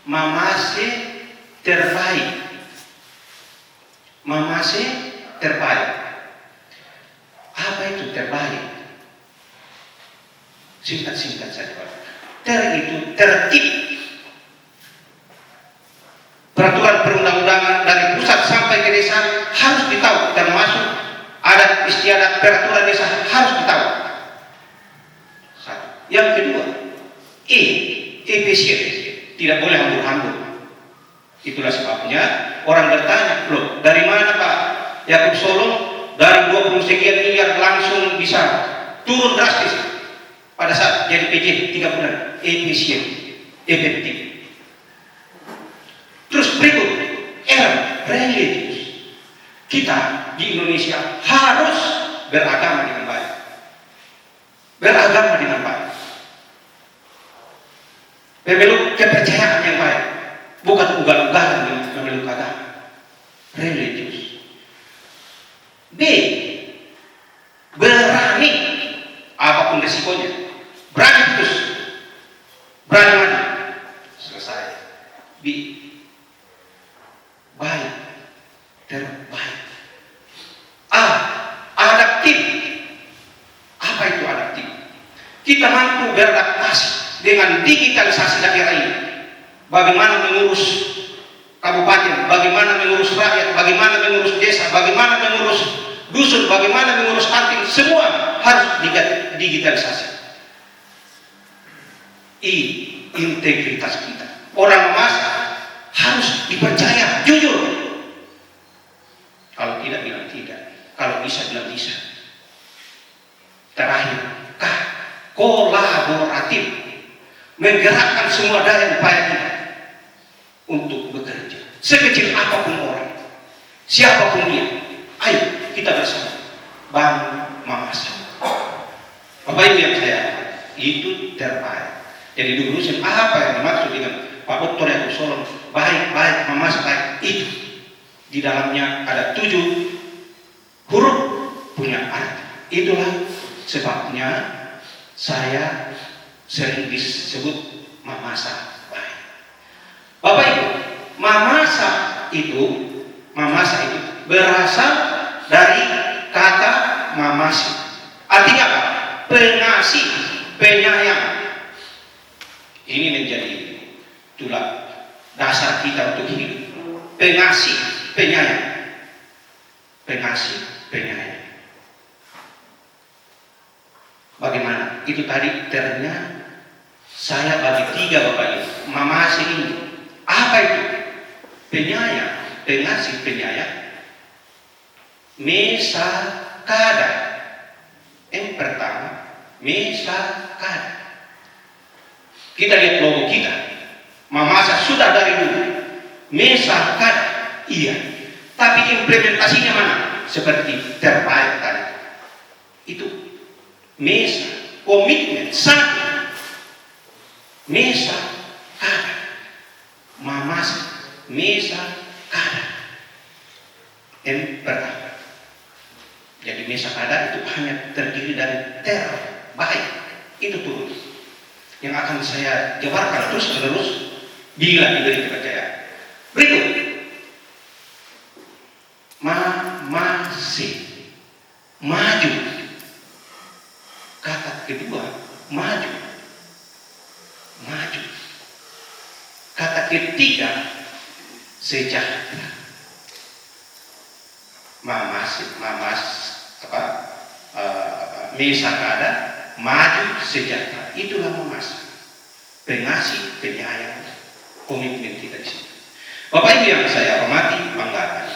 Mamase terbaik. Mamase terbaik. Apa itu terbaik? Singkat-singkat saja Pak. Itu tertib. Peraturan perundang-undangan dari pusat sampai ke desa harus ditahu, termasuk adat istiadat peraturan desa harus ditahu. Satu. Yang kedua, efisien, tidak boleh hambur-hambur. Itulah sebabnya orang bertanya, loh dari mana Pak Yakub Solo dari 20 sekian miliar langsung bisa turun drastis pada saat jadi PJ 3 bulan. Efisien, efektif. Terus berikut, religius. Kita di Indonesia harus beragama dengan baik. Beragama dengan baik. Memeluk kepercayaan yang baik, bukan ugal-ugalan memeluk agama. Religius. B. Berani, apapun resikonya. Berani terus. Berani mati. Selesai. B. Baik. Terbaik. A. Adaptif. Apa itu adaptif? Kita mampu beradaptasi dengan digitalisasi daerah ini. Bagaimana mengurus kabupaten, bagaimana mengurus rakyat, bagaimana mengurus desa, bagaimana mengurus dusun, bagaimana mengurus kantin, semua harus digitalisasi. Integritas kita. Orang masa harus dipercaya, jujur. Kalau tidak bilang tidak, kalau bisa bilang bisa. Terakhir, kolaboratif, menggerakkan semua daya upaya kita untuk bekerja. Sekecil apapun orang, siapapun dia, ayo kita bersama bangun Mamasa. Bapak Ibu yang saya, itu terbaik. Jadi dulu apa yang dimaksud dengan Pak Dr. Yakub Solo baik Mamasa baik, itu di dalamnya ada 7 huruf punya arti. Itulah sebabnya saya sering disebut Mamasa baik. Bapak Ibu, Mamasa itu berasal dari kata mamasi. Artinya apa? Pengasih, penyayang. Ini menjadi tulang dasar kita untuk hidup. Pengasih, penyayang. Pengasih, penyayang. Bagaimana? Itu tadi ternyata saya bagi 3 Bapak Ibu. Mamasi ini apa itu? Penyayang, pengasih, penyayang. Mesakada. Yang pertama, mesakada. Kita lihat logo kita. Mamasa sudah dari dulu. Mesakada, iya. Tapi implementasinya mana? Seperti terbaik tadi. Itu mesa, komitmen, satu. Mesa, kada. Mamasa, mesa, kada. Yang pertama. Jadi mesa kada itu hanya terdiri dari terbaik. Itu tulis yang akan saya jabarkan terus menerus bila diberi kepercayaan. Berikut, masih maju. Kata kedua, maju. Kata ketiga, sejahtera. Mesakada, maju, sejahtera. Itulah Mamasa. Pengasih, penyayang, komitmen kita di sini. Bapak Ibu yang saya hormati, banggakan.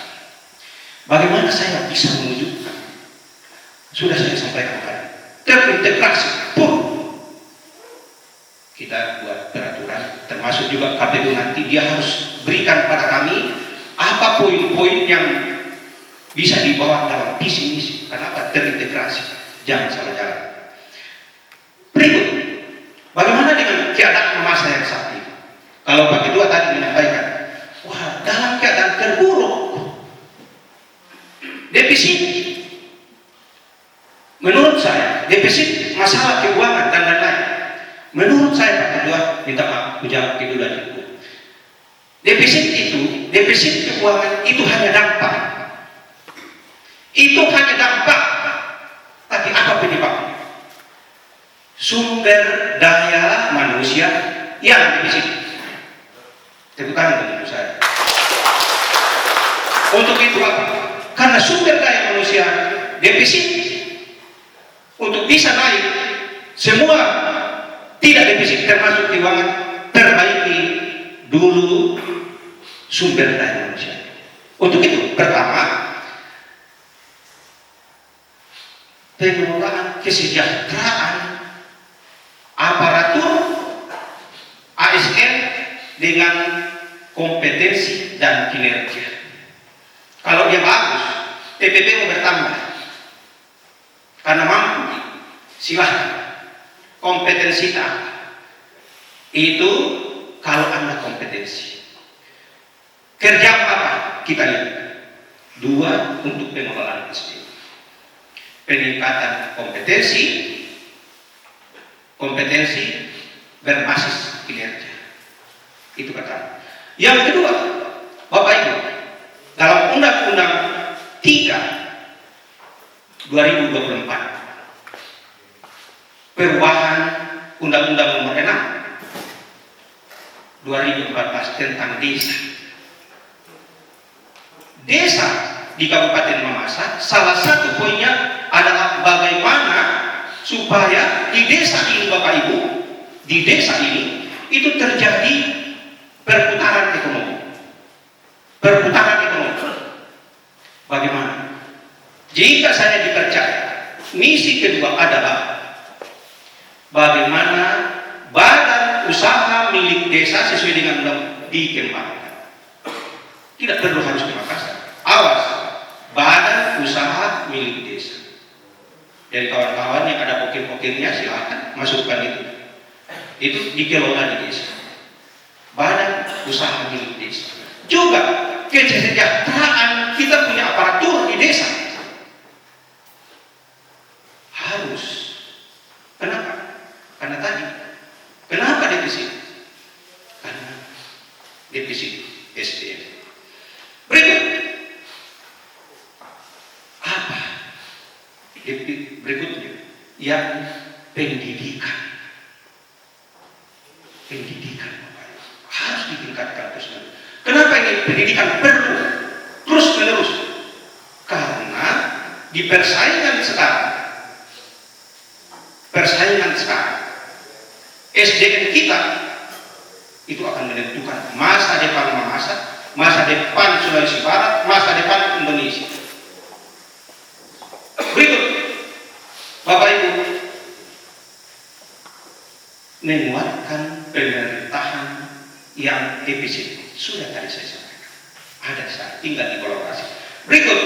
Bagaimana saya bisa mewujudkan? Sudah saya sampaikan tadi. Terintegrasi pun kita buat peraturan, termasuk juga KPU nanti dia harus berikan pada kami apa poin-poin yang bisa dibawa dalam visi misi. Kenapa terintegrasi? Jangan salah jalan. Berikut, bagaimana dengan keadaan Mamasa yang saat ini? Kalau Pak Ketua tadi menyampaikan, wah dalam keadaan terburuk, defisit. Menurut saya, defisit masalah keuangan dan lain-lain. Menurut saya Pak Ketua, minta maaf, menjawab dulu. Defisit keuangan itu hanya dampak. Itu hanya dampak. Tapi apa penyebabnya? Sumber daya manusia yang defisit. Tepuk tangan untuk saya. Untuk itu apa? Karena sumber daya manusia defisit, untuk bisa naik semua tidak defisit termasuk keuangan, perbaiki dulu sumber daya manusia. Untuk itu pertama, pengelolaan kesejahteraan aparatur ASN dengan kompetensi dan kinerja. Kalau dia bagus, TPP mau bertambah karena mampu, silahkan. Kompetensi itu kalau Anda kompetensi. Kerja apa? Kita lihat. 2 untuk pengelolaan SDM. Peningkatan kompetensi berbasis kinerja. Itu pertama. Yang kedua, Bapak Ibu, dalam Undang-Undang 3 2024 perubahan Undang-Undang Nomor 6 2014 tentang desa. Desa di Kabupaten Mamasa, salah satu poinnya adalah bagaimana supaya di desa ini, Bapak Ibu, di desa ini itu terjadi perputaran ekonomi. Bagaimana? Jika saya dipercaya, misi kedua adalah bagaimana badan usaha milik desa sesuai dengan undang dikembangkan. Tidak perlu harus di Makassar. Awas, badan usaha milik desa. Dan kawan-kawan yang ada pokir-pokirnya silahkan masukkan itu. Itu dikelola di desa. Badan usaha milik desa. Juga kesejahteraan kita punya aparatur di desa. Harus. Kenapa? Karena tadi. Kenapa defisit? Karena defisit SDM. Berikut. Apa? Berikutnya. Yang pendidikan. Pendidikan. Harus ditingkatkan terus menerus. Kenapa ini pendidikan perlu terus menerus? Karena di persaingan sekarang SDM kita itu akan menentukan masa depan Mamasa, masa depan Sulawesi Barat, masa depan Indonesia. Berikut, Bapak Ibu, menguatkan pemerintahan yang defisit. Sudah tadi saya sampaikan. Ada saat tinggal dikolaborasi. Berikut,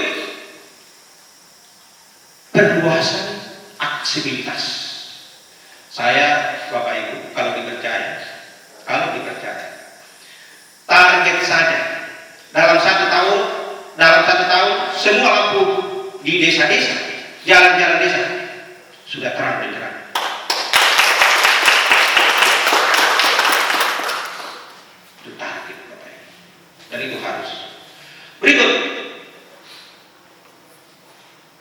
perluasan aksesibilitas. Saya, Bapak Ibu, kalau dipercaya, target saja dalam satu tahun semua lampu di desa-desa, jalan-jalan desa sudah terang benderang. Itu target, Bapak Ibu, dan itu harus. Berikut,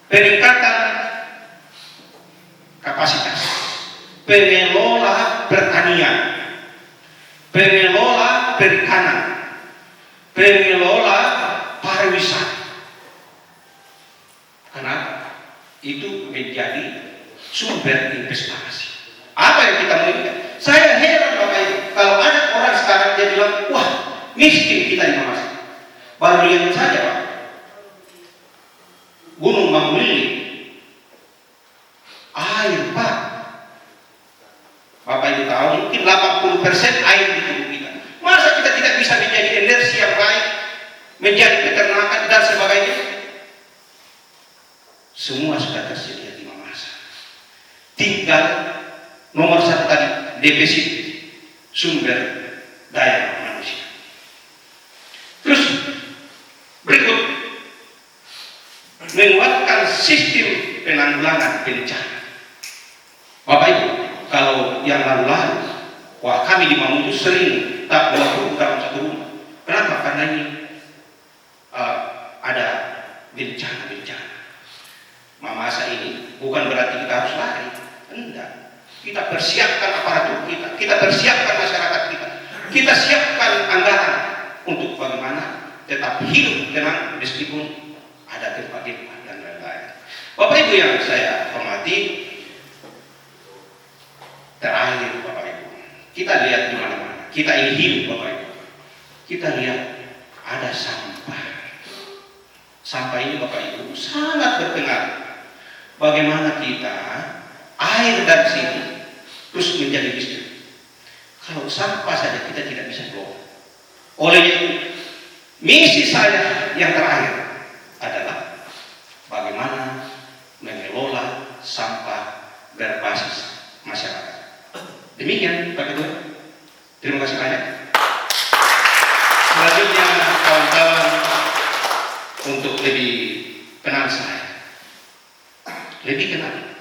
peningkatan kapasitas pengelola pertanian, pengelola perikanan, pengelola pariwisata. Kenapa? Itu menjadi sumber investasi. Apa yang kita miliki? Saya heran, Bapak Ibu, kalau ada orang sekarang dia bilang, wah, miskin kita di Mamasa. Baru lihat saja, Pak, Gunung Manguli, air, Pak. Bapak Ibu tahu mungkin 80% air di tubuh kita. Masa kita tidak bisa menjadi energi yang baik, menjadi peternakan dan sebagainya? Semua sudah tersedia di Mamasa. Tinggal nomor satu tadi, defisit sumber daya manusia. Terus berikut, menguatkan sistem penanggulangan bencana. Bapak Ibu, kalau yang lalu-lalu, wah, kami di Mamuju sering tak melakukan dalam satu rumah. kita siapkan anggaran untuk bagaimana tetap hidup tenang meskipun ada gempa-gempa dan lain-lain. Bapak Ibu yang saya hormati, terakhir Bapak Ibu, kita lihat di mana-mana. Kita ini hidup Bapak Ibu. Kita lihat ada sampah. Sampah ini Bapak Ibu sangat berpengaruh. Bagaimana kita air dari sini terus menjadi listrik. Kalau sampah saja kita tidak bisa kelola. Oleh itu, misi saya yang terakhir adalah bagaimana mengelola sampah berbasis masyarakat. Demikian Pak Ketua. Terima kasih banyak. Selanjutnya kawan-kawan untuk lebih kenal saya, lebih kenal